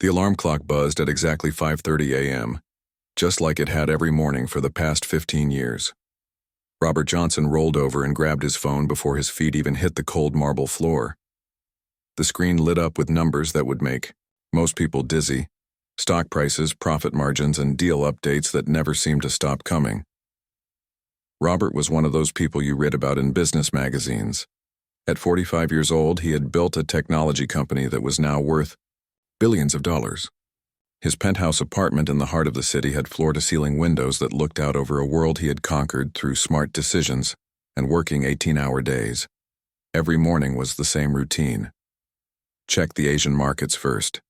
The alarm clock buzzed at exactly 5:30 a.m., just like it had every morning for the past 15 years. Robert Johnson rolled over and grabbed his phone before his feet even hit the cold marble floor. The screen lit up with numbers that would make most people dizzy: stock prices, profit margins, and deal updates that never seemed to stop coming. Robert was one of those people you read about in business magazines. At 45 years old, he had built a technology company that was now worth billions of dollars. His penthouse apartment in the heart of the city had floor-to-ceiling windows that looked out over a world he had conquered through smart decisions and working 18-hour days. Every morning was the same routine. Check the Asian markets first,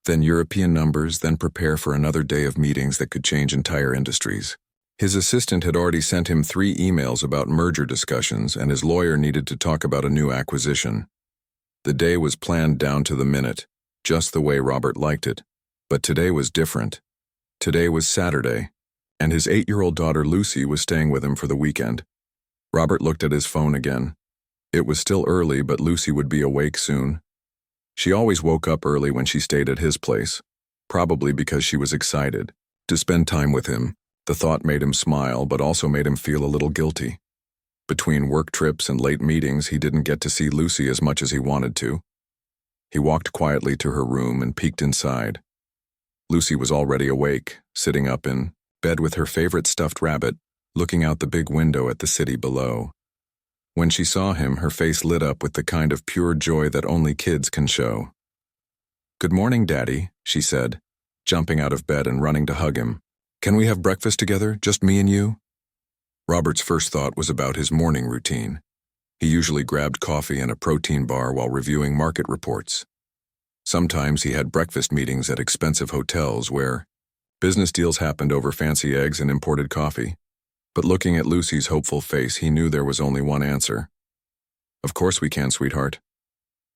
then European numbers, then prepare for another day of meetings that could change entire industries. His assistant had already sent him 3 emails about merger discussions, and his lawyer needed to talk about a new acquisition. The day was planned down to the minute, just the way Robert liked it. But today was different. Today was Saturday, and his 8-year-old daughter Lucy was staying with him for the weekend. Robert looked at his phone again. It was still early, but Lucy would be awake soon. She always woke up early when she stayed at his place, probably because she was excited to spend time with him. The thought made him smile, but also made him feel a little guilty. Between work trips and late meetings, he didn't get to see Lucy as much as he wanted to. He walked quietly to her room and peeked inside. Lucy was already awake, sitting up in bed with her favorite stuffed rabbit, looking out the big window at the city below. When she saw him, her face lit up with the kind of pure joy that only kids can show. "Good morning, Daddy," she said, jumping out of bed and running to hug him. "Can we have breakfast together, just me and you?" Robert's first thought was about his morning routine. He usually grabbed coffee and a protein bar while reviewing market reports. Sometimes he had breakfast meetings at expensive hotels where business deals happened over fancy eggs and imported coffee. But looking at Lucy's hopeful face, he knew there was only one answer. "Of course we can, sweetheart.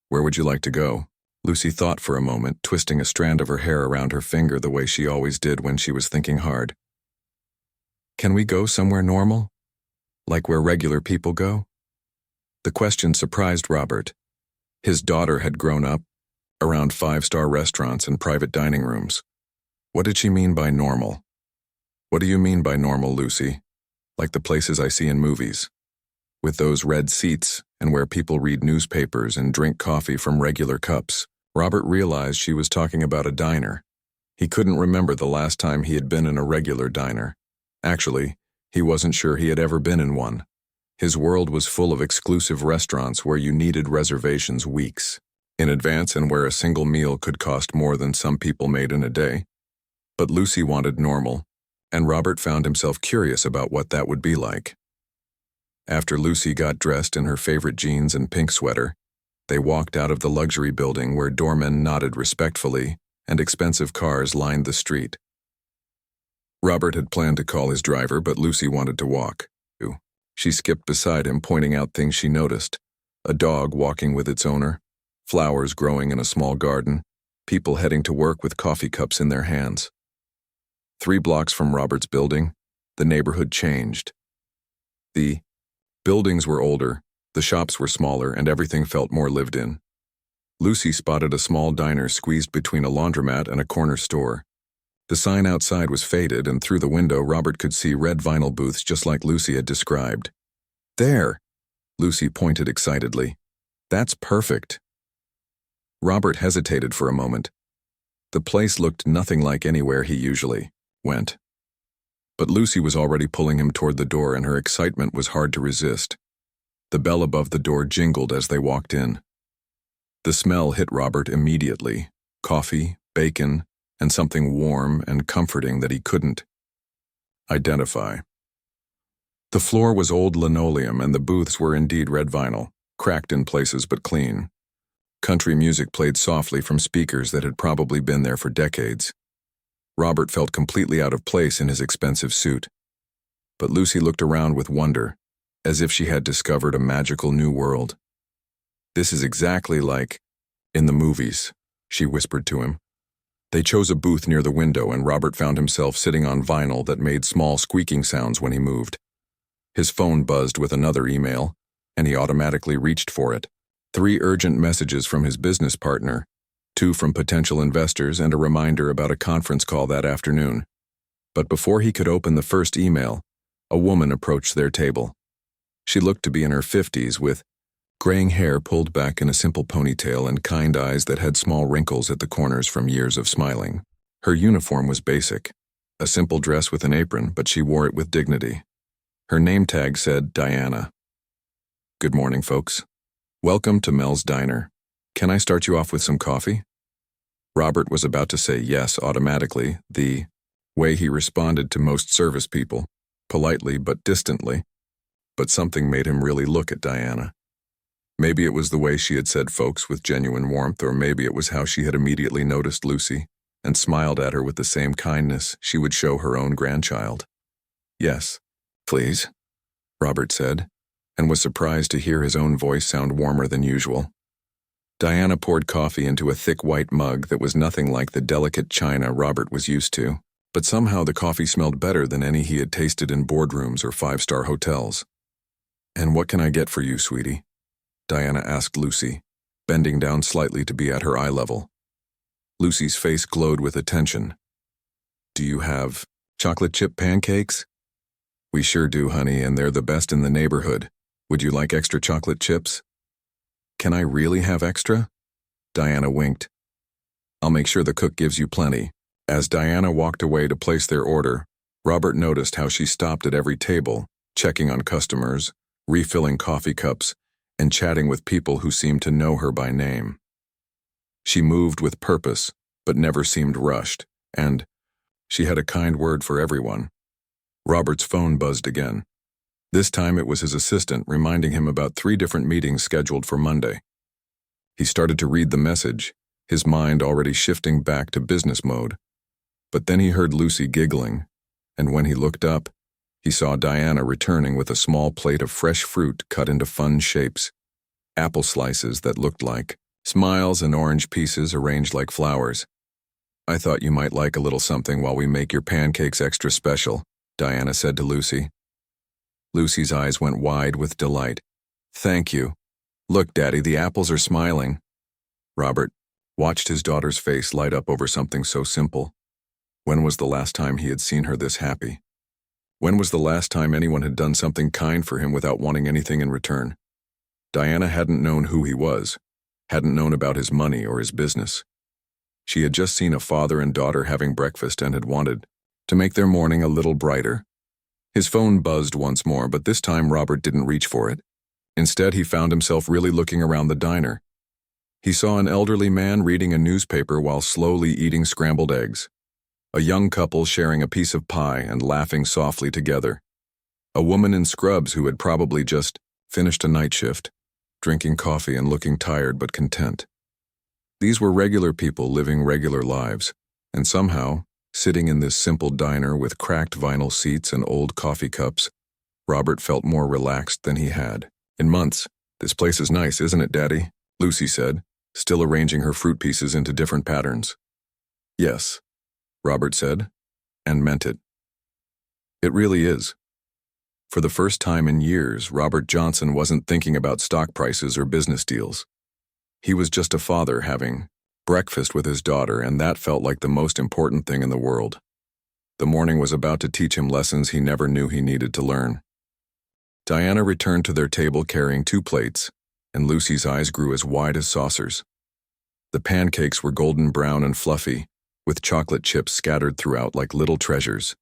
Where would you like to go?" Lucy thought for a moment, twisting a strand of her hair around her finger the way she always did when she was thinking hard. "Can we go somewhere normal? Like where regular people go?" The question surprised Robert. His daughter had grown up around 5-star restaurants and private dining rooms. What did she mean by normal? "What do you mean by normal, Lucy?" "Like the places I see in movies, with those red seats and where people read newspapers and drink coffee from regular cups." Robert realized she was talking about a diner. He couldn't remember the last time he had been in a regular diner. Actually, he wasn't sure he had ever been in one. His world was full of exclusive restaurants where you needed reservations weeks in advance and where a single meal could cost more than some people made in a day. But Lucy wanted normal, and Robert found himself curious about what that would be like. After Lucy got dressed in her favorite jeans and pink sweater, they walked out of the luxury building where doormen nodded respectfully and expensive cars lined the street. Robert had planned to call his driver, but Lucy wanted to walk. She skipped beside him, pointing out things she noticed: a dog walking with its owner, flowers growing in a small garden, people heading to work with coffee cups in their hands. 3 blocks from Robert's building, the neighborhood changed. The buildings were older, the shops were smaller, and everything felt more lived in. Lucy spotted a small diner squeezed between a laundromat and a corner store. The sign outside was faded, and through the window Robert could see red vinyl booths just like Lucy had described. "There!" Lucy pointed excitedly. "That's perfect." Robert hesitated for a moment. The place looked nothing like anywhere he usually went. But Lucy was already pulling him toward the door, and her excitement was hard to resist. The bell above the door jingled as they walked in. The smell hit Robert immediately: coffee, bacon, and something warm and comforting that he couldn't identify. The floor was old linoleum, and the booths were indeed red vinyl, cracked in places but clean. Country music played softly from speakers that had probably been there for decades. Robert felt completely out of place in his expensive suit. But Lucy looked around with wonder, as if she had discovered a magical new world. "This is exactly like in the movies," she whispered to him. They chose a booth near the window, and Robert found himself sitting on vinyl that made small squeaking sounds when he moved. His phone buzzed with another email, and he automatically reached for it. 3 urgent messages from his business partner, two from potential investors and a reminder about a conference call that afternoon. But before he could open the first email, a woman approached their table. She looked to be in her 50s with graying hair pulled back in a simple ponytail and kind eyes that had small wrinkles at the corners from years of smiling. Her uniform was basic, a simple dress with an apron, but she wore it with dignity. Her name tag said Diana. "Good morning, folks. Welcome to Mel's Diner. Can I start you off with some coffee?" Robert was about to say yes automatically, the way he responded to most service people, politely but distantly. But something made him really look at Diana. Maybe it was the way she had said folks with genuine warmth, or maybe it was how she had immediately noticed Lucy and smiled at her with the same kindness she would show her own grandchild. "Yes, please," Robert said, and was surprised to hear his own voice sound warmer than usual. Diana poured coffee into a thick white mug that was nothing like the delicate china Robert was used to, but somehow the coffee smelled better than any he had tasted in boardrooms or five-star hotels. "And what can I get for you, sweetie?" Diana asked Lucy, bending down slightly to be at her eye level. Lucy's face glowed with attention. "Do you have chocolate chip pancakes?" "We sure do, honey, and they're the best in the neighborhood. Would you like extra chocolate chips?" "Can I really have extra?" Diana winked. "I'll make sure the cook gives you plenty." As Diana walked away to place their order, Robert noticed how she stopped at every table, checking on customers, refilling coffee cups, and chatting with people who seemed to know her by name. She moved with purpose, but never seemed rushed, and she had a kind word for everyone. Robert's phone buzzed again. This time it was his assistant reminding him about 3 different meetings scheduled for Monday. He started to read the message, his mind already shifting back to business mode. But then he heard Lucy giggling, and when he looked up, he saw Diana returning with a small plate of fresh fruit cut into fun shapes, apple slices that looked like smiles and orange pieces arranged like flowers. "I thought you might like a little something while we make your pancakes extra special," Diana said to Lucy. Lucy's eyes went wide with delight. "Thank you. Look, Daddy, the apples are smiling." Robert watched his daughter's face light up over something so simple. When was the last time he had seen her this happy? When was the last time anyone had done something kind for him without wanting anything in return? Diana hadn't known who he was, hadn't known about his money or his business. She had just seen a father and daughter having breakfast and had wanted to make their morning a little brighter. His phone buzzed once more, but this time Robert didn't reach for it. Instead, he found himself really looking around the diner. He saw an elderly man reading a newspaper while slowly eating scrambled eggs. A young couple sharing a piece of pie and laughing softly together. A woman in scrubs who had probably just finished a night shift, drinking coffee and looking tired but content. These were regular people living regular lives, and somehow, sitting in this simple diner with cracked vinyl seats and old coffee cups, Robert felt more relaxed than he had in months. "This place is nice, isn't it, Daddy?" Lucy said, still arranging her fruit pieces into different patterns. "Yes," Robert said, and meant it. "It really is." For the first time in years, Robert Johnson wasn't thinking about stock prices or business deals. He was just a father having breakfast with his daughter, and that felt like the most important thing in the world. The morning was about to teach him lessons he never knew he needed to learn. Diana returned to their table carrying 2 plates, and Lucy's eyes grew as wide as saucers. The pancakes were golden brown and fluffy, with chocolate chips scattered throughout like little treasures.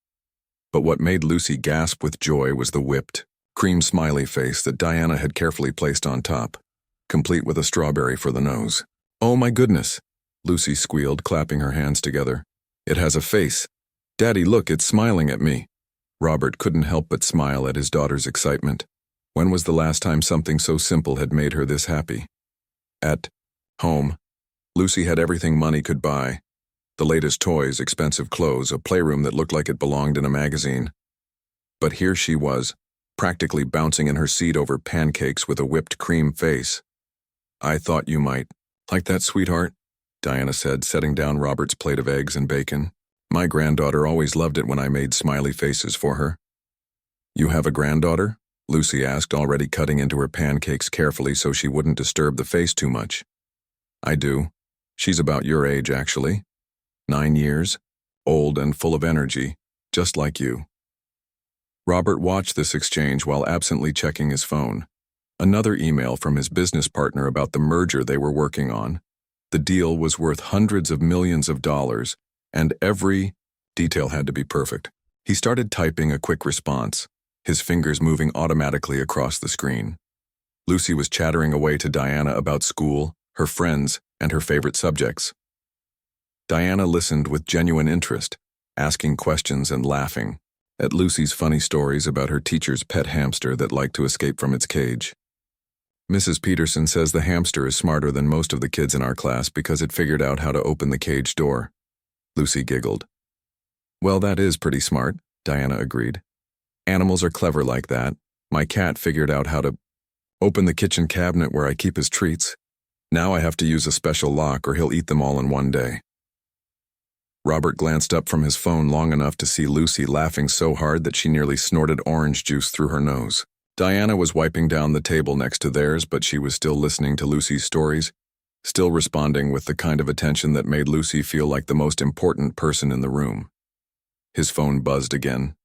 But what made Lucy gasp with joy was the whipped, cream smiley face that Diana had carefully placed on top, complete with a strawberry for the nose. "Oh my goodness," Lucy squealed, clapping her hands together. "It has a face. Daddy, look, it's smiling at me." Robert couldn't help but smile at his daughter's excitement. When was the last time something so simple had made her this happy? At home, Lucy had everything money could buy. The latest toys, expensive clothes, a playroom that looked like it belonged in a magazine. But here she was, practically bouncing in her seat over pancakes with a whipped cream face. "I thought you might like that, sweetheart," Diana said, setting down Robert's plate of eggs and bacon. "My granddaughter always loved it when I made smiley faces for her." "You have a granddaughter?" Lucy asked, already cutting into her pancakes carefully so she wouldn't disturb the face too much. "I do. She's about your age, actually. 9 years, old and full of energy, just like you. Robert watched this exchange while absently checking his phone. Another email from his business partner about the merger they were working on. The deal was worth hundreds of millions of dollars, and every detail had to be perfect. He started typing a quick response, his fingers moving automatically across the screen. Lucy was chattering away to Diana about school, her friends, and her favorite subjects. Diana listened with genuine interest, asking questions and laughing at Lucy's funny stories about her teacher's pet hamster that liked to escape from its cage. Mrs. Peterson says the hamster is smarter than most of the kids in our class because it figured out how to open the cage door. Lucy giggled. Well, that is pretty smart, Diana agreed. Animals are clever like that. My cat figured out how to open the kitchen cabinet where I keep his treats. Now I have to use a special lock or he'll eat them all in one day. Robert glanced up from his phone long enough to see Lucy laughing so hard that she nearly snorted orange juice through her nose. Diana was wiping down the table next to theirs, but she was still listening to Lucy's stories, still responding with the kind of attention that made Lucy feel like the most important person in the room. His phone buzzed again.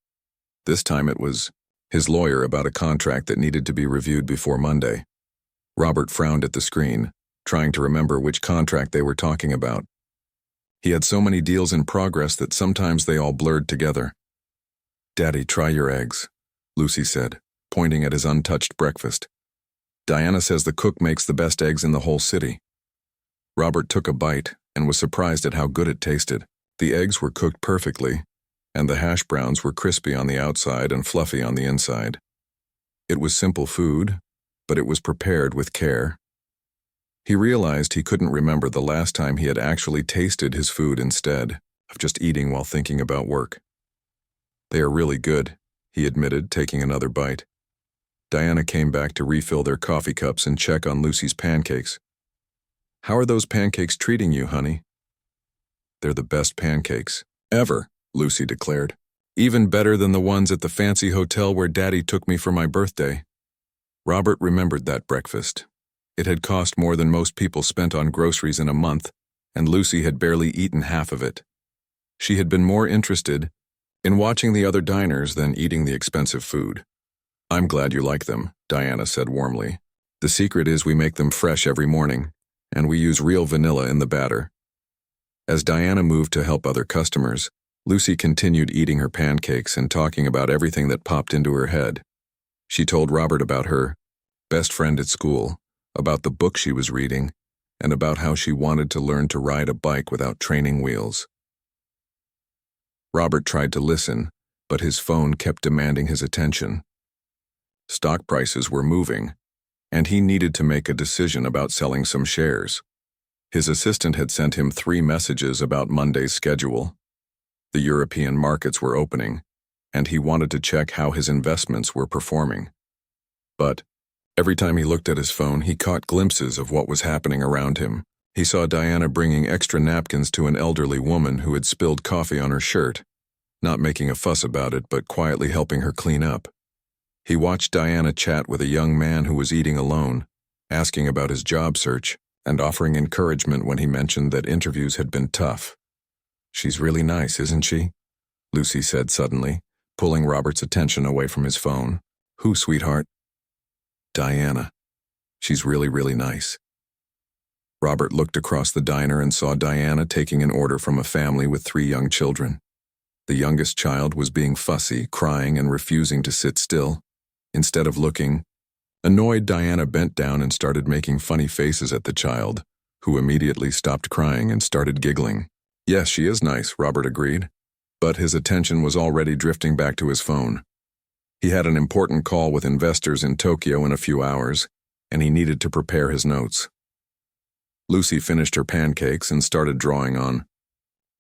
This time it was his lawyer about a contract that needed to be reviewed before Monday. Robert frowned at the screen, trying to remember which contract they were talking about. He had so many deals in progress that sometimes they all blurred together. Daddy, try your eggs, Lucy said, pointing at his untouched breakfast. Diana says the cook makes the best eggs in the whole city. Robert took a bite and was surprised at how good it tasted. The eggs were cooked perfectly, and the hash browns were crispy on the outside and fluffy on the inside. It was simple food, but it was prepared with care. He realized he couldn't remember the last time he had actually tasted his food instead of just eating while thinking about work. They are really good, he admitted, taking another bite. Diana came back to refill their coffee cups and check on Lucy's pancakes. How are those pancakes treating you, honey? They're the best pancakes ever, Lucy declared. Even better than the ones at the fancy hotel where Daddy took me for my birthday. Robert remembered that breakfast. It had cost more than most people spent on groceries in a month, and Lucy had barely eaten half of it. She had been more interested in watching the other diners than eating the expensive food. I'm glad you like them, Diana said warmly. The secret is we make them fresh every morning, and we use real vanilla in the batter. As Diana moved to help other customers, Lucy continued eating her pancakes and talking about everything that popped into her head. She told Robert about her best friend at school, about the book she was reading, and about how she wanted to learn to ride a bike without training wheels. Robert tried to listen, but his phone kept demanding his attention. Stock prices were moving, and he needed to make a decision about selling some shares. His assistant had sent him 3 messages about Monday's schedule. The European markets were opening, and he wanted to check how his investments were performing. But every time he looked at his phone, he caught glimpses of what was happening around him. He saw Diana bringing extra napkins to an elderly woman who had spilled coffee on her shirt, not making a fuss about it but quietly helping her clean up. He watched Diana chat with a young man who was eating alone, asking about his job search and offering encouragement when he mentioned that interviews had been tough. She's really nice, isn't she? Lucy said suddenly, pulling Robert's attention away from his phone. Who, sweetheart? Diana. She's really, really nice. Robert looked across the diner and saw Diana taking an order from a family with 3 young children. The youngest child was being fussy, crying and refusing to sit still. Instead of looking annoyed, Diana bent down and started making funny faces at the child, who immediately stopped crying and started giggling. Yes, she is nice, Robert agreed, but his attention was already drifting back to his phone. He had an important call with investors in Tokyo in a few hours, and he needed to prepare his notes. Lucy finished her pancakes and started drawing on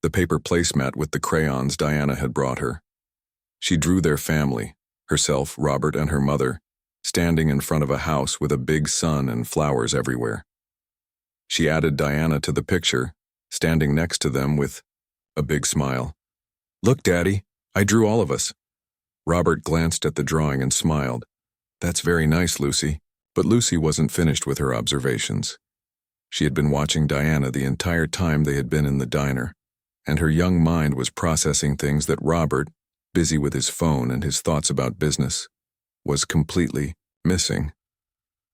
the paper placemat with the crayons Diana had brought her. She drew their family, herself, Robert, and her mother, standing in front of a house with a big sun and flowers everywhere. She added Diana to the picture, standing next to them with a big smile. Look, Daddy, I drew all of us. Robert glanced at the drawing and smiled. That's very nice, Lucy. But Lucy wasn't finished with her observations. She had been watching Diana the entire time they had been in the diner, and her young mind was processing things that Robert, busy with his phone and his thoughts about business, was completely missing.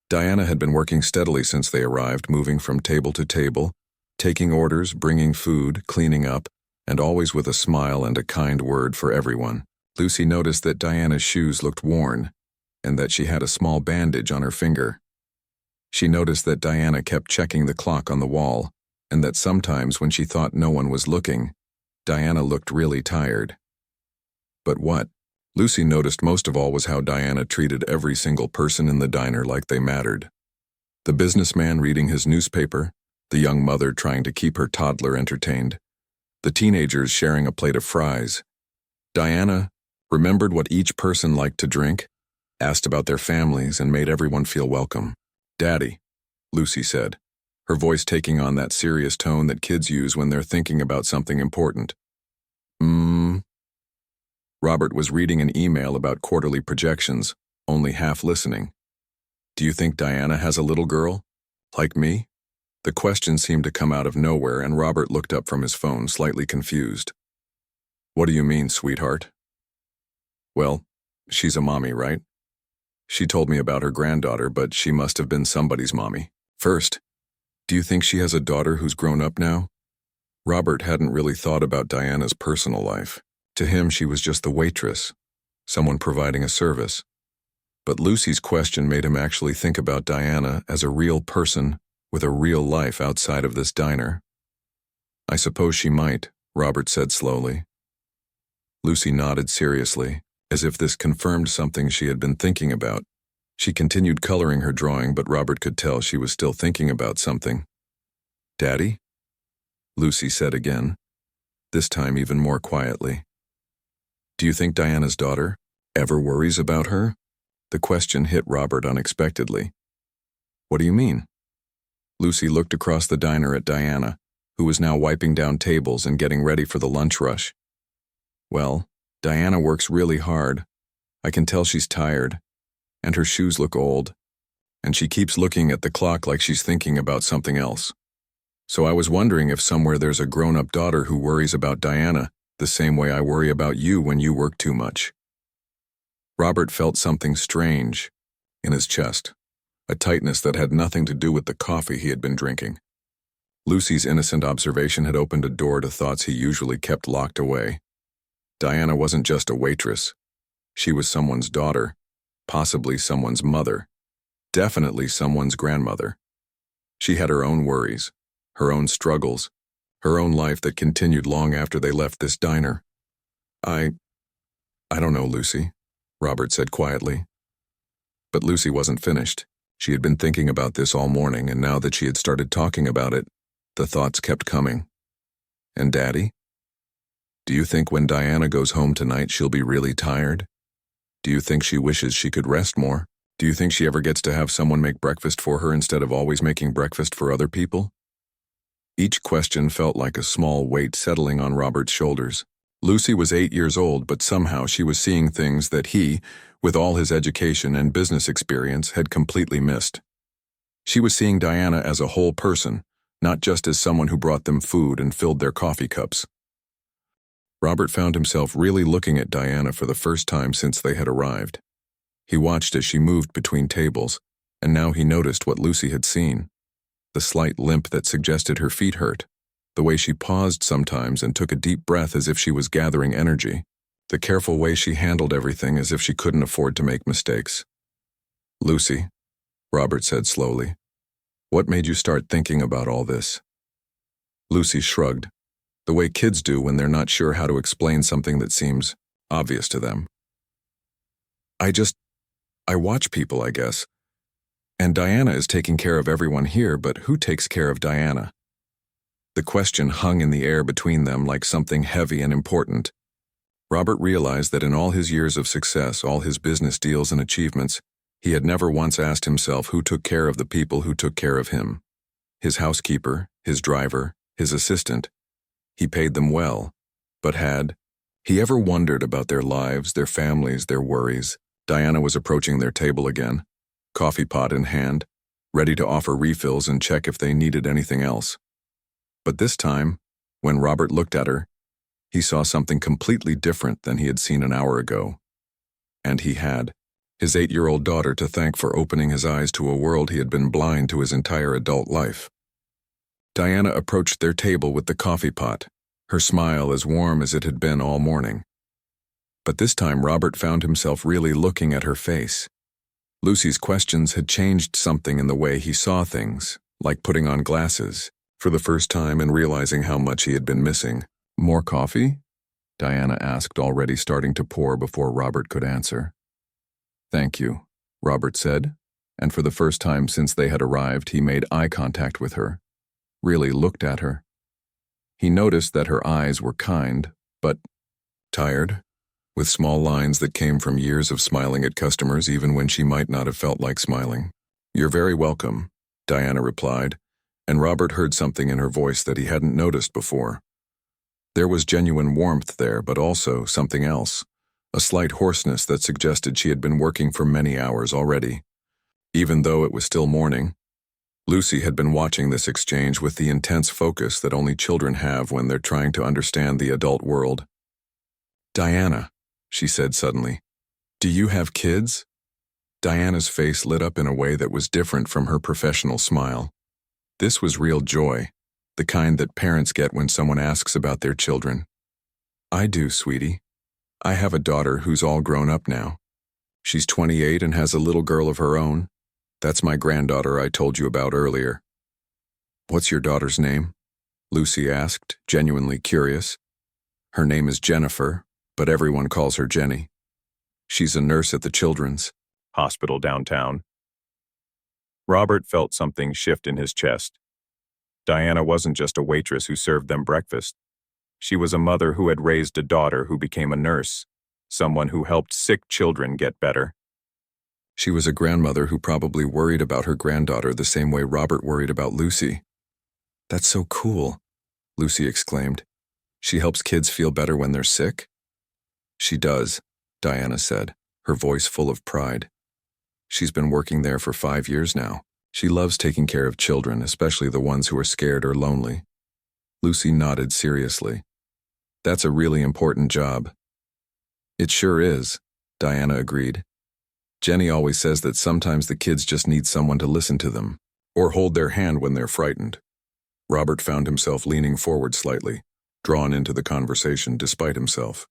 Diana had been working steadily since they arrived, moving from table to table, taking orders, bringing food, cleaning up, and always with a smile and a kind word for everyone. Lucy noticed that Diana's shoes looked worn, and that she had a small bandage on her finger. She noticed that Diana kept checking the clock on the wall, and that sometimes when she thought no one was looking, Diana looked really tired. But what Lucy noticed most of all was how Diana treated every single person in the diner like they mattered. The businessman reading his newspaper, the young mother trying to keep her toddler entertained, the teenagers sharing a plate of fries. Diana remembered what each person liked to drink, asked about their families, and made everyone feel welcome. "Daddy," Lucy said, her voice taking on that serious tone that kids use when they're thinking about something important. Robert was reading an email about quarterly projections, only half listening. "Do you think Diana has a little girl? Like me?" The question seemed to come out of nowhere, and Robert looked up from his phone, slightly confused. "What do you mean, sweetheart?" "Well, she's a mommy, right? She told me about her granddaughter, but she must have been somebody's mommy. First, do you think she has a daughter who's grown up now?" Robert hadn't really thought about Diana's personal life. To him, she was just the waitress, someone providing a service. But Lucy's question made him actually think about Diana as a real person with a real life outside of this diner. "I suppose she might," Robert said slowly. Lucy nodded seriously, as if this confirmed something she had been thinking about. She continued coloring her drawing, but Robert could tell she was still thinking about something. "Daddy?" Lucy said again, this time even more quietly. "Do you think Diana's daughter ever worries about her?" The question hit Robert unexpectedly. "What do you mean?" Lucy looked across the diner at Diana, who was now wiping down tables and getting ready for the lunch rush. "Well, Diana works really hard. I can tell she's tired, and her shoes look old, and she keeps looking at the clock like she's thinking about something else. So I was wondering if somewhere there's a grown-up daughter who worries about Diana the same way I worry about you when you work too much." Robert felt something strange in his chest, a tightness that had nothing to do with the coffee he had been drinking. Lucy's innocent observation had opened a door to thoughts he usually kept locked away. Diana wasn't just a waitress. She was someone's daughter, possibly someone's mother, definitely someone's grandmother. She had her own worries, her own struggles, her own life that continued long after they left this diner. I don't know, Lucy," Robert said quietly. But Lucy wasn't finished. She had been thinking about this all morning, and now that she had started talking about it, the thoughts kept coming. "And Daddy? Do you think when Diana goes home tonight she'll be really tired? Do you think she wishes she could rest more? Do you think she ever gets to have someone make breakfast for her instead of always making breakfast for other people?" Each question felt like a small weight settling on Robert's shoulders. Lucy was 8 years old, but somehow she was seeing things that he, with all his education and business experience, had completely missed. She was seeing Diana as a whole person, not just as someone who brought them food and filled their coffee cups. Robert found himself really looking at Diana for the first time since they had arrived. He watched as she moved between tables, and now he noticed what Lucy had seen. The slight limp that suggested her feet hurt, the way she paused sometimes and took a deep breath as if she was gathering energy, the careful way she handled everything as if she couldn't afford to make mistakes. "Lucy," Robert said slowly, "what made you start thinking about all this?" Lucy shrugged, the way kids do when they're not sure how to explain something that seems obvious to them. I watch people, I guess. And Diana is taking care of everyone here, but who takes care of Diana?" The question hung in the air between them like something heavy and important. Robert realized that in all his years of success, all his business deals and achievements, he had never once asked himself who took care of the people who took care of him. His housekeeper, his driver, his assistant. He paid them well, but had he ever wondered about their lives, their families, their worries? Diana was approaching their table again, coffee pot in hand, ready to offer refills and check if they needed anything else. But this time, when Robert looked at her, he saw something completely different than he had seen an hour ago. And he had his 8-year-old daughter to thank for opening his eyes to a world he had been blind to his entire adult life. Diana approached their table with the coffee pot, her smile as warm as it had been all morning. But this time Robert found himself really looking at her face. Lucy's questions had changed something in the way he saw things, like putting on glasses, for the first time and realizing how much he had been missing. "More coffee?" Diana asked, already starting to pour before Robert could answer. "Thank you," Robert said, and for the first time since they had arrived, he made eye contact with her, really looked at her. He noticed that her eyes were kind, but tired, with small lines that came from years of smiling at customers even when she might not have felt like smiling. "You're very welcome," Diana replied, and Robert heard something in her voice that he hadn't noticed before. There was genuine warmth there, but also something else, a slight hoarseness that suggested she had been working for many hours already. Even though it was still morning, Lucy had been watching this exchange with the intense focus that only children have when they're trying to understand the adult world. "Diana," she said suddenly, "do you have kids?" Diana's face lit up in a way that was different from her professional smile. This was real joy, the kind that parents get when someone asks about their children. "I do, sweetie. I have a daughter who's all grown up now. She's 28 and has a little girl of her own. That's my granddaughter I told you about earlier." "What's your daughter's name?" Lucy asked, genuinely curious. "Her name is Jennifer, but everyone calls her Jenny. She's a nurse at the children's hospital downtown." Robert felt something shift in his chest. Diana wasn't just a waitress who served them breakfast. She was a mother who had raised a daughter who became a nurse, someone who helped sick children get better. She was a grandmother who probably worried about her granddaughter the same way Robert worried about Lucy. "That's so cool," Lucy exclaimed. "She helps kids feel better when they're sick?" "She does," Diana said, her voice full of pride. "She's been working there for 5 years now. She loves taking care of children, especially the ones who are scared or lonely." Lucy nodded seriously. "That's a really important job." "It sure is," Diana agreed. "Jenny always says that sometimes the kids just need someone to listen to them, or hold their hand when they're frightened." Robert found himself leaning forward slightly, drawn into the conversation despite himself.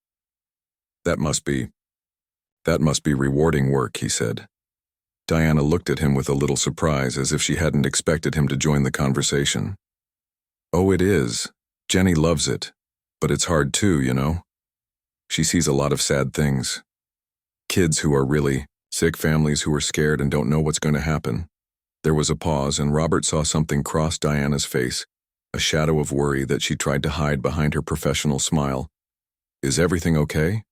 That must be rewarding work," he said. Diana looked at him with a little surprise, as if she hadn't expected him to join the conversation. "Oh, it is. Jenny loves it. But it's hard too, you know. She sees a lot of sad things. Kids who are really sick, families who are scared and don't know what's going to happen." There was a pause, and Robert saw something cross Diana's face, a shadow of worry that she tried to hide behind her professional smile. "Is everything okay?"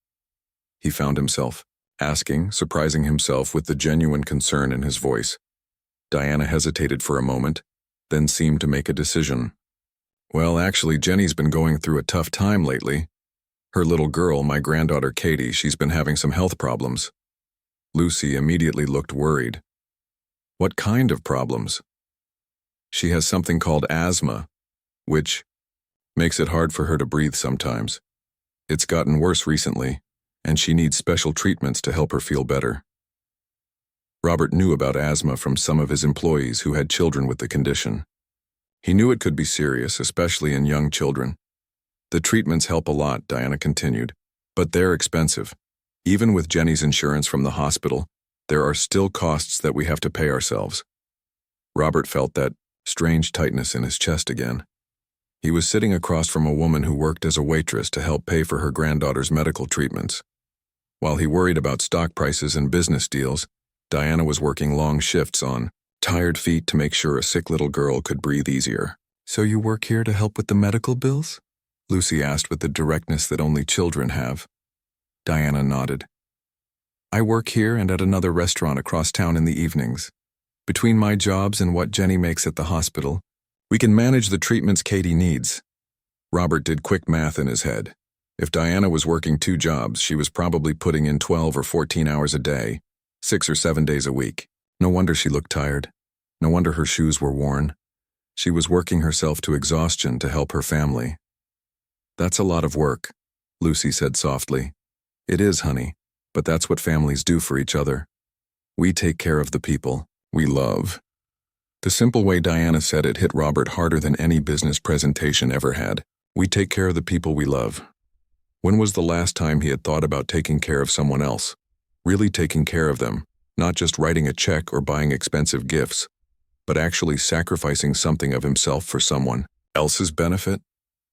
he found himself asking, surprising himself with the genuine concern in his voice. Diana hesitated for a moment, then seemed to make a decision. "Well, actually, Jenny's been going through a tough time lately. Her little girl, my granddaughter Katie, she's been having some health problems." Lucy immediately looked worried. "What kind of problems?" "She has something called asthma, which makes it hard for her to breathe sometimes. It's gotten worse recently, and she needs special treatments to help her feel better." Robert knew about asthma from some of his employees who had children with the condition. He knew it could be serious, especially in young children. "The treatments help a lot," Diana continued, "but they're expensive. Even with Jenny's insurance from the hospital, there are still costs that we have to pay ourselves." Robert felt that strange tightness in his chest again. He was sitting across from a woman who worked as a waitress to help pay for her granddaughter's medical treatments. While he worried about stock prices and business deals, Diana was working long shifts on tired feet to make sure a sick little girl could breathe easier. "So you work here to help with the medical bills?" Lucy asked with the directness that only children have. Diana nodded. "I work here and at another restaurant across town in the evenings. Between my jobs and what Jenny makes at the hospital, we can manage the treatments Katie needs." Robert did quick math in his head. If Diana was working 2 jobs, she was probably putting in 12 or 14 hours a day, 6 or 7 days a week. No wonder she looked tired. No wonder her shoes were worn. She was working herself to exhaustion to help her family. "That's a lot of work," Lucy said softly. "It is, honey, but that's what families do for each other. We take care of the people we love." The simple way Diana said it hit Robert harder than any business presentation ever had. We take care of the people we love. When was the last time he had thought about taking care of someone else? Really taking care of them, not just writing a check or buying expensive gifts, but actually sacrificing something of himself for someone else's benefit?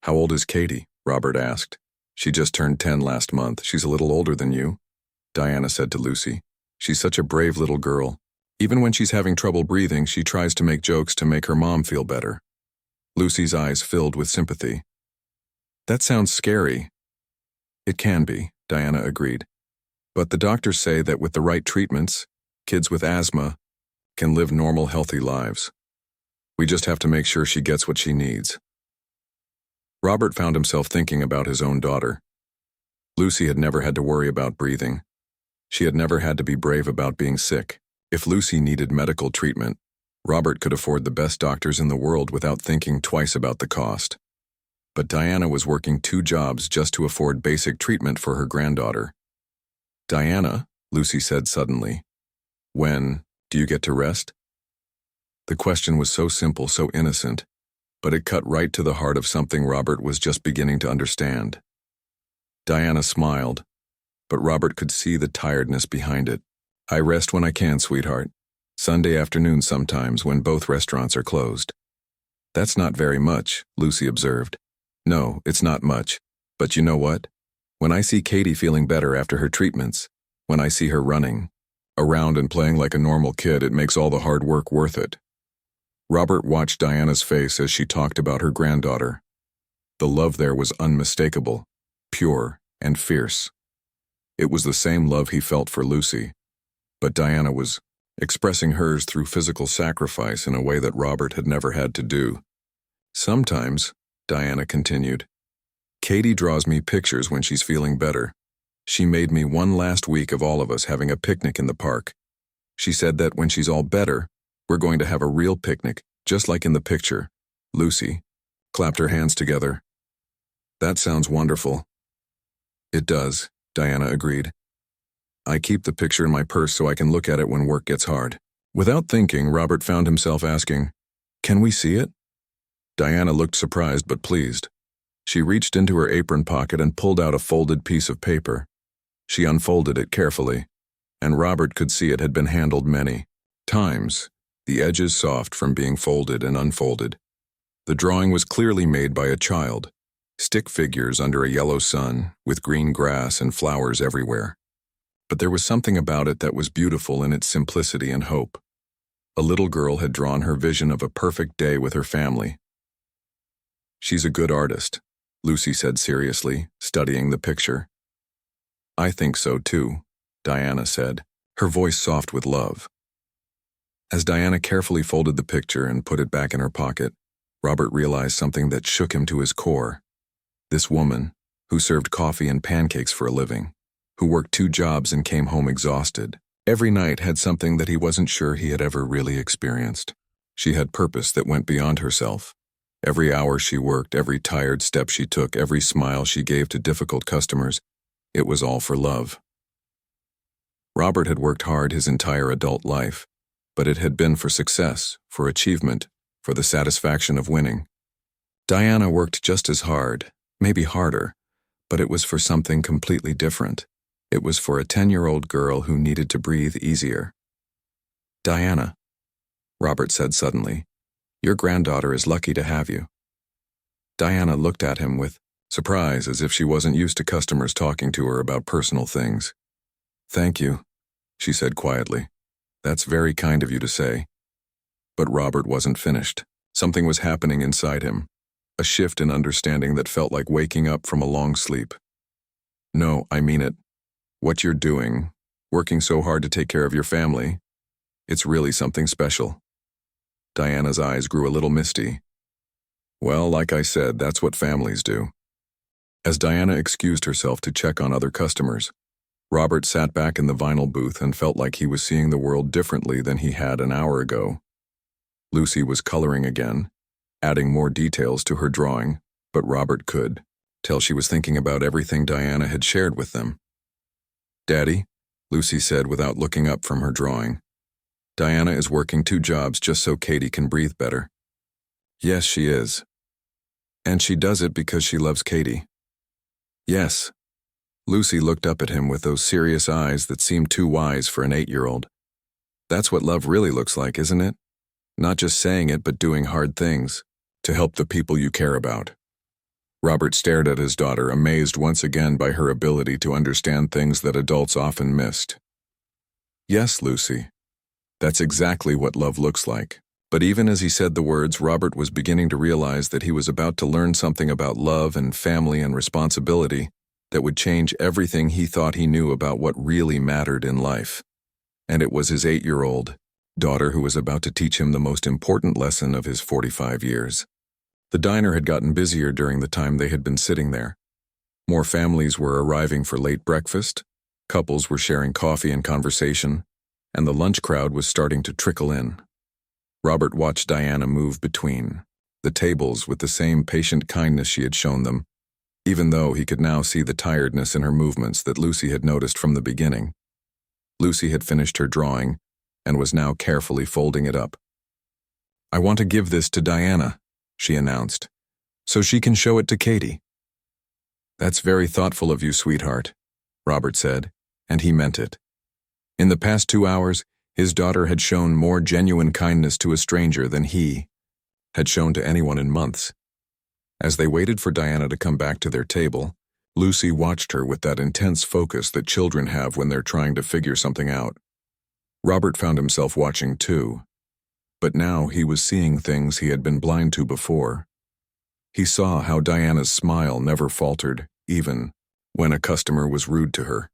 "How old is Katie?" Robert asked. "She just turned 10 last month. She's a little older than you," Diana said to Lucy. "She's such a brave little girl. Even when she's having trouble breathing, she tries to make jokes to make her mom feel better." Lucy's eyes filled with sympathy. "That sounds scary." "It can be," Diana agreed. "But the doctors say that with the right treatments, kids with asthma can live normal, healthy lives. We just have to make sure she gets what she needs." Robert found himself thinking about his own daughter. Lucy had never had to worry about breathing. She had never had to be brave about being sick. If Lucy needed medical treatment, Robert could afford the best doctors in the world without thinking twice about the cost. But Diana was working 2 jobs just to afford basic treatment for her granddaughter. "Diana," Lucy said suddenly, "when do you get to rest?" The question was so simple, so innocent, but it cut right to the heart of something Robert was just beginning to understand. Diana smiled, but Robert could see the tiredness behind it. "I rest when I can, sweetheart. Sunday afternoon sometimes when both restaurants are closed." "That's not very much," Lucy observed. "No, it's not much. But you know what? When I see Katie feeling better after her treatments, when I see her running around and playing like a normal kid, it makes all the hard work worth it." Robert watched Diana's face as she talked about her granddaughter. The love there was unmistakable, pure, and fierce. It was the same love he felt for Lucy, but Diana was expressing hers through physical sacrifice in a way that Robert had never had to do. "Sometimes," Diana continued, "Katie draws me pictures when she's feeling better. She made me one last week of all of us having a picnic in the park. She said that when she's all better, we're going to have a real picnic, just like in the picture." Lucy clapped her hands together. "That sounds wonderful." "It does," Diana agreed. "I keep the picture in my purse so I can look at it when work gets hard." Without thinking, Robert found himself asking, "Can we see it?" Diana looked surprised but pleased. She reached into her apron pocket and pulled out a folded piece of paper. She unfolded it carefully, and Robert could see it had been handled many times, the edges soft from being folded and unfolded. The drawing was clearly made by a child, stick figures under a yellow sun, with green grass and flowers everywhere. But there was something about it that was beautiful in its simplicity and hope. A little girl had drawn her vision of a perfect day with her family. "She's a good artist," Lucy said seriously, studying the picture. "I think so too," Diana said, her voice soft with love. As Diana carefully folded the picture and put it back in her pocket, Robert realized something that shook him to his core. This woman, who served coffee and pancakes for a living, who worked 2 jobs and came home exhausted, every night had something that he wasn't sure he had ever really experienced. She had purpose that went beyond herself. Every hour she worked, every tired step she took, every smile she gave to difficult customers, it was all for love. Robert had worked hard his entire adult life, but it had been for success, for achievement, for the satisfaction of winning. Diana worked just as hard, maybe harder, but it was for something completely different. It was for a 10-year-old girl who needed to breathe easier. "Diana," Robert said suddenly, "your granddaughter is lucky to have you." Diana looked at him with surprise, as if she wasn't used to customers talking to her about personal things. "Thank you," she said quietly. "That's very kind of you to say." But Robert wasn't finished. Something was happening inside him, a shift in understanding that felt like waking up from a long sleep. "No, I mean it. What you're doing, working so hard to take care of your family, it's really something special." Diana's eyes grew a little misty. "Well, like I said, that's what families do." As Diana excused herself to check on other customers, Robert sat back in the vinyl booth and felt like he was seeing the world differently than he had an hour ago. Lucy was coloring again, adding more details to her drawing, but Robert could tell she was thinking about everything Diana had shared with them. "Daddy," Lucy said without looking up from her drawing, "Diana is working 2 jobs just so Katie can breathe better." "Yes, she is. And she does it because she loves Katie." "Yes." Lucy looked up at him with those serious eyes that seemed too wise for an 8-year-old. "That's what love really looks like, isn't it? Not just saying it, but doing hard things to help the people you care about." Robert stared at his daughter, amazed once again by her ability to understand things that adults often missed. "Yes, Lucy. That's exactly what love looks like." But even as he said the words, Robert was beginning to realize that he was about to learn something about love and family and responsibility that would change everything he thought he knew about what really mattered in life. And it was his 8-year-old daughter who was about to teach him the most important lesson of his 45 years. The diner had gotten busier during the time they had been sitting there. More families were arriving for late breakfast, couples were sharing coffee and conversation, and the lunch crowd was starting to trickle in. Robert watched Diana move between the tables with the same patient kindness she had shown them, even though he could now see the tiredness in her movements that Lucy had noticed from the beginning. Lucy had finished her drawing and was now carefully folding it up. "I want to give this to Diana," she announced, "so she can show it to Katie." "That's very thoughtful of you, sweetheart," Robert said, and he meant it. In the past 2 hours, his daughter had shown more genuine kindness to a stranger than he had shown to anyone in months. As they waited for Diana to come back to their table, Lucy watched her with that intense focus that children have when they're trying to figure something out. Robert found himself watching too, but now he was seeing things he had been blind to before. He saw how Diana's smile never faltered, even when a customer was rude to her.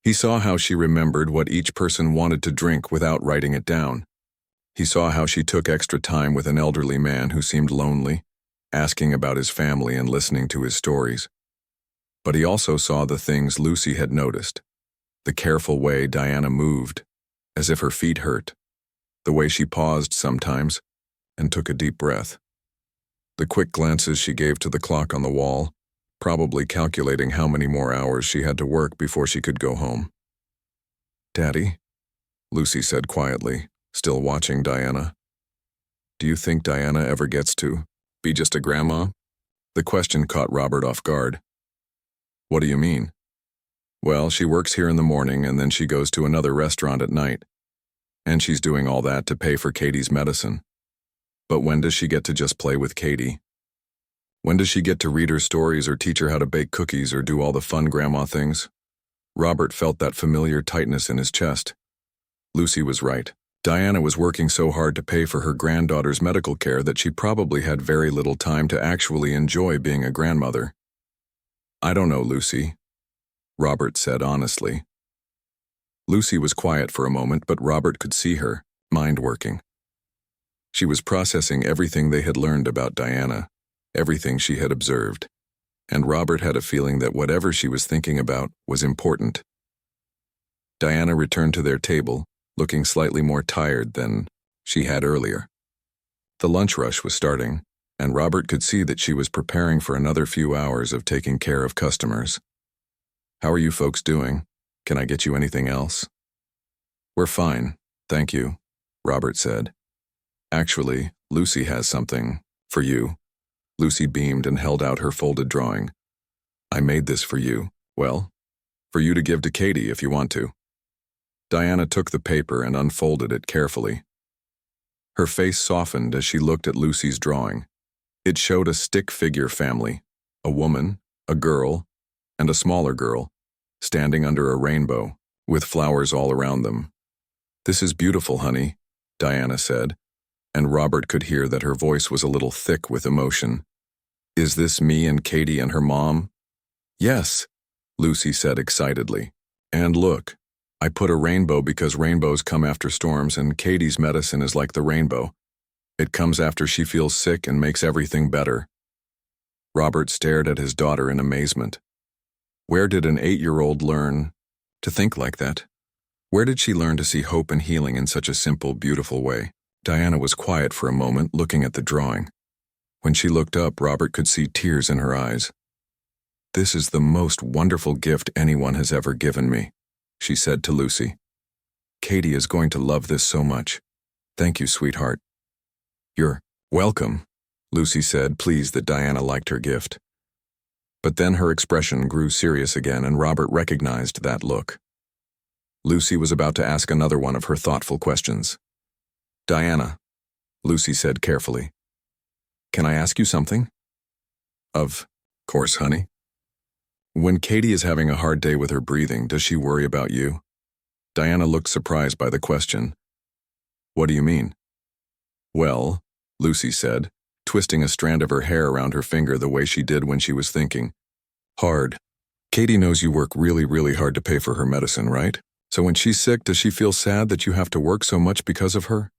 He saw how she remembered what each person wanted to drink without writing it down. He saw how she took extra time with an elderly man who seemed lonely, asking about his family and listening to his stories. But he also saw the things Lucy had noticed. The careful way Diana moved, as if her feet hurt. The way she paused sometimes and took a deep breath. The quick glances she gave to the clock on the wall, probably calculating how many more hours she had to work before she could go home. "Daddy," Lucy said quietly, still watching Diana. "Do you think Diana ever gets to be just a grandma?" The question caught Robert off guard. "What do you mean?" "Well, she works here in the morning and then she goes to another restaurant at night. And she's doing all that to pay for Katie's medicine. But when does she get to just play with Katie? When does she get to read her stories or teach her how to bake cookies or do all the fun grandma things?" Robert felt that familiar tightness in his chest. Lucy was right. Diana was working so hard to pay for her granddaughter's medical care that she probably had very little time to actually enjoy being a grandmother. "I don't know, Lucy," Robert said honestly. Lucy was quiet for a moment, but Robert could see her, mind working. She was processing everything they had learned about Diana, everything she had observed, and Robert had a feeling that whatever she was thinking about was important. Diana returned to their table, looking slightly more tired than she had earlier. The lunch rush was starting, and Robert could see that she was preparing for another few hours of taking care of customers. "How are you folks doing? Can I get you anything else?" "We're fine, thank you," Robert said. "Actually, Lucy has something for you." Lucy beamed and held out her folded drawing. "I made this for you. Well, for you to give to Katie if you want to." Diana took the paper and unfolded it carefully. Her face softened as she looked at Lucy's drawing. It showed a stick figure family, a woman, a girl, and a smaller girl, standing under a rainbow, with flowers all around them. "This is beautiful, honey," Diana said, and Robert could hear that her voice was a little thick with emotion. "Is this me and Katie and her mom?" "Yes," Lucy said excitedly. "And look, I put a rainbow because rainbows come after storms and Katie's medicine is like the rainbow. It comes after she feels sick and makes everything better." Robert stared at his daughter in amazement. Where did an 8-year-old learn to think like that? Where did she learn to see hope and healing in such a simple, beautiful way? Diana was quiet for a moment, looking at the drawing. When she looked up, Robert could see tears in her eyes. "This is the most wonderful gift anyone has ever given me," she said to Lucy. "Katie is going to love this so much. Thank you, sweetheart." "You're welcome," Lucy said, pleased that Diana liked her gift. But then her expression grew serious again, and Robert recognized that look. Lucy was about to ask another one of her thoughtful questions. "Diana," Lucy said carefully, "can I ask you something?" "Of course, honey." "When Katie is having a hard day with her breathing, does she worry about you?" Diana looked surprised by the question. "What do you mean?" "Well," Lucy said, twisting a strand of her hair around her finger the way she did when she was thinking. "Hard. Katie knows you work really, really hard to pay for her medicine, right? So when she's sick, does she feel sad that you have to work so much because of her?"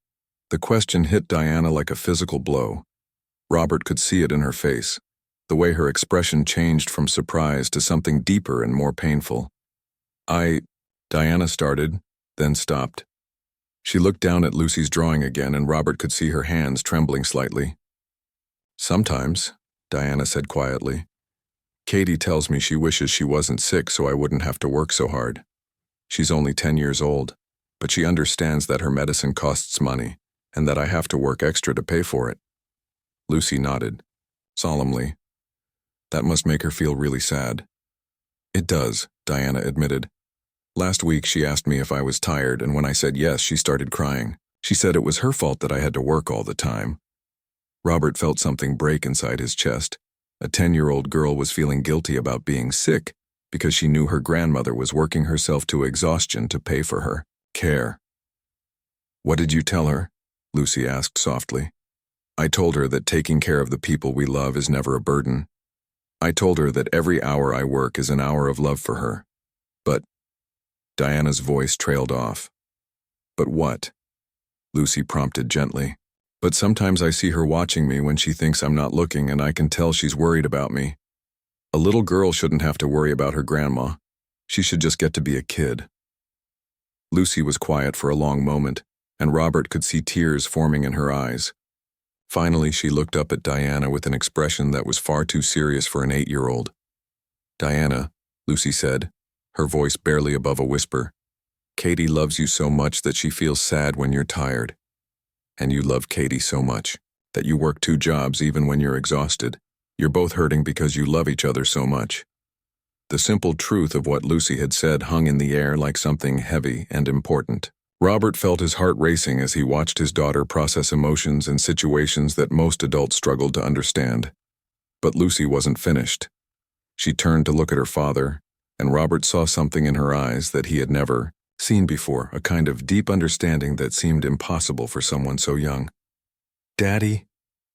The question hit Diana like a physical blow. Robert could see it in her face, the way her expression changed from surprise to something deeper and more painful. Diana started, then stopped. She looked down at Lucy's drawing again, and Robert could see her hands trembling slightly. "Sometimes," Diana said quietly, "Katie tells me she wishes she wasn't sick so I wouldn't have to work so hard. She's only 10 years old, but she understands that her medicine costs money and that I have to work extra to pay for it." Lucy nodded, solemnly. "That must make her feel really sad." "It does," Diana admitted. "Last week she asked me if I was tired, and when I said yes, she started crying. She said it was her fault that I had to work all the time." Robert felt something break inside his chest. A 10-year-old girl was feeling guilty about being sick because she knew her grandmother was working herself to exhaustion to pay for her care. "What did you tell her?" Lucy asked softly. "I told her that taking care of the people we love is never a burden. I told her that every hour I work is an hour of love for her. But..." Diana's voice trailed off. "But what?" Lucy prompted gently. "But sometimes I see her watching me when she thinks I'm not looking, and I can tell she's worried about me. A little girl shouldn't have to worry about her grandma. She should just get to be a kid." Lucy was quiet for a long moment, and Robert could see tears forming in her eyes. Finally, she looked up at Diana with an expression that was far too serious for an 8-year-old. "Diana," Lucy said, her voice barely above a whisper, "Katie loves you so much that she feels sad when you're tired. And you love Katie so much that you work 2 jobs even when you're exhausted. You're both hurting because you love each other so much." The simple truth of what Lucy had said hung in the air like something heavy and important. Robert felt his heart racing as he watched his daughter process emotions in situations that most adults struggled to understand. But Lucy wasn't finished. She turned to look at her father, and Robert saw something in her eyes that he had never seen before, a kind of deep understanding that seemed impossible for someone so young. "Daddy,"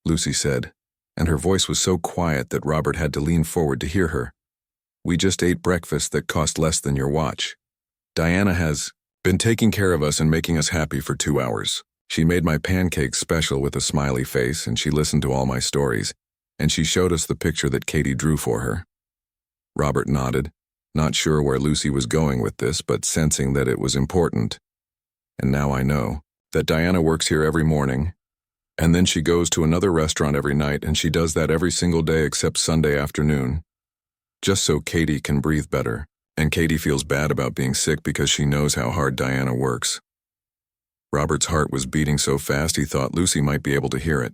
Lucy said, and her voice was so quiet that Robert had to lean forward to hear her. "We just ate breakfast that cost less than your watch. Diana has been taking care of us and making us happy for 2 hours. She made my pancakes special with a smiley face, and she listened to all my stories, and she showed us the picture that Katie drew for her." Robert nodded, not sure where Lucy was going with this, but sensing that it was important. "And now I know that Diana works here every morning, and then she goes to another restaurant every night, and she does that every single day except Sunday afternoon, just so Katie can breathe better. And Katie feels bad about being sick because she knows how hard Diana works." Robert's heart was beating so fast he thought Lucy might be able to hear it.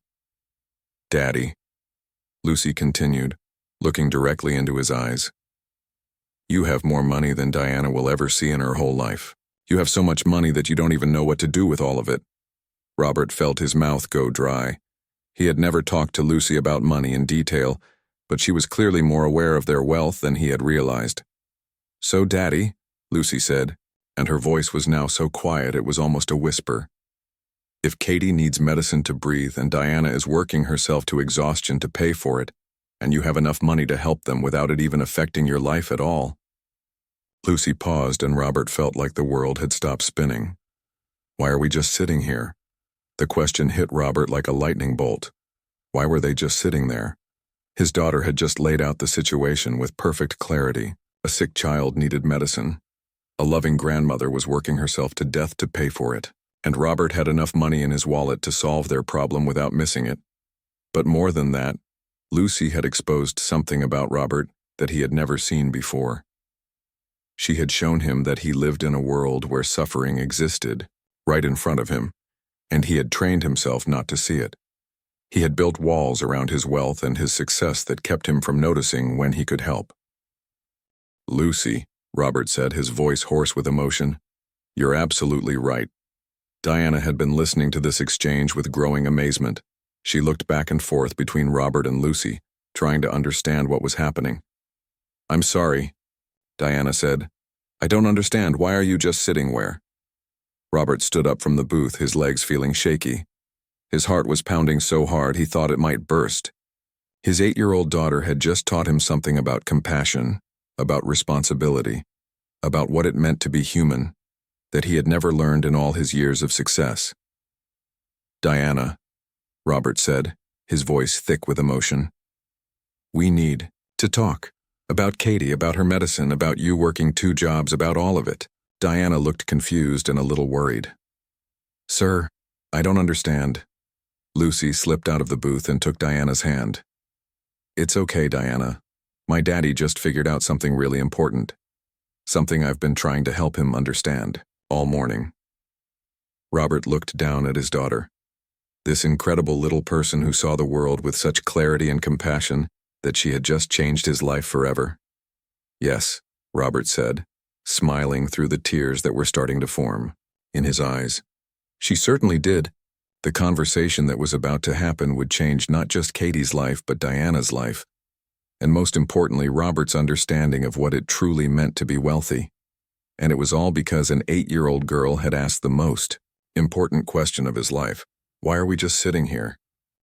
"Daddy," Lucy continued, looking directly into his eyes, "you have more money than Diana will ever see in her whole life. You have so much money that you don't even know what to do with all of it." Robert felt his mouth go dry. He had never talked to Lucy about money in detail, but she was clearly more aware of their wealth than he had realized. "So, Daddy," Lucy said, and her voice was now so quiet it was almost a whisper, "if Katie needs medicine to breathe and Diana is working herself to exhaustion to pay for it, and you have enough money to help them without it even affecting your life at all." Lucy paused, and Robert felt like the world had stopped spinning. Why are we just sitting here? The question hit Robert like a lightning bolt. Why were they just sitting there? His daughter had just laid out the situation with perfect clarity. A sick child needed medicine. A loving grandmother was working herself to death to pay for it. and Robert had enough money in his wallet to solve their problem without missing it. But more than that, Lucy had exposed something about Robert that he had never seen before. She had shown him that he lived in a world where suffering existed, right in front of him, and he had trained himself not to see it. He had built walls around his wealth and his success that kept him from noticing when he could help. "Lucy," Robert said, his voice hoarse with emotion, "you're absolutely right." Diana had been listening to this exchange with growing amazement. She looked back and forth between Robert and Lucy, trying to understand what was happening. "I'm sorry," Diana said. "I don't understand. Why are you just sitting where?" Robert stood up from the booth, his legs feeling shaky. His heart was pounding so hard he thought it might burst. His 8-year-old daughter had just taught him something about compassion, about responsibility, about what it meant to be human, that he had never learned in all his years of success. "Diana," Robert said, his voice thick with emotion, "we need to talk. About Katie, about her medicine, about you working 2 jobs, about all of it." Diana looked confused and a little worried. "Sir, I don't understand." Lucy slipped out of the booth and took Diana's hand. "It's okay, Diana. My daddy just figured out something really important. Something I've been trying to help him understand all morning." Robert looked down at his daughter. This incredible little person who saw the world with such clarity and compassion that she had just changed his life forever. "Yes," Robert said, smiling through the tears that were starting to form in his eyes. "She certainly did." The conversation that was about to happen would change not just Katie's life but Diana's life, and most importantly, Robert's understanding of what it truly meant to be wealthy. And it was all because an 8-year-old girl had asked the most important question of his life. "Why are we just sitting here?"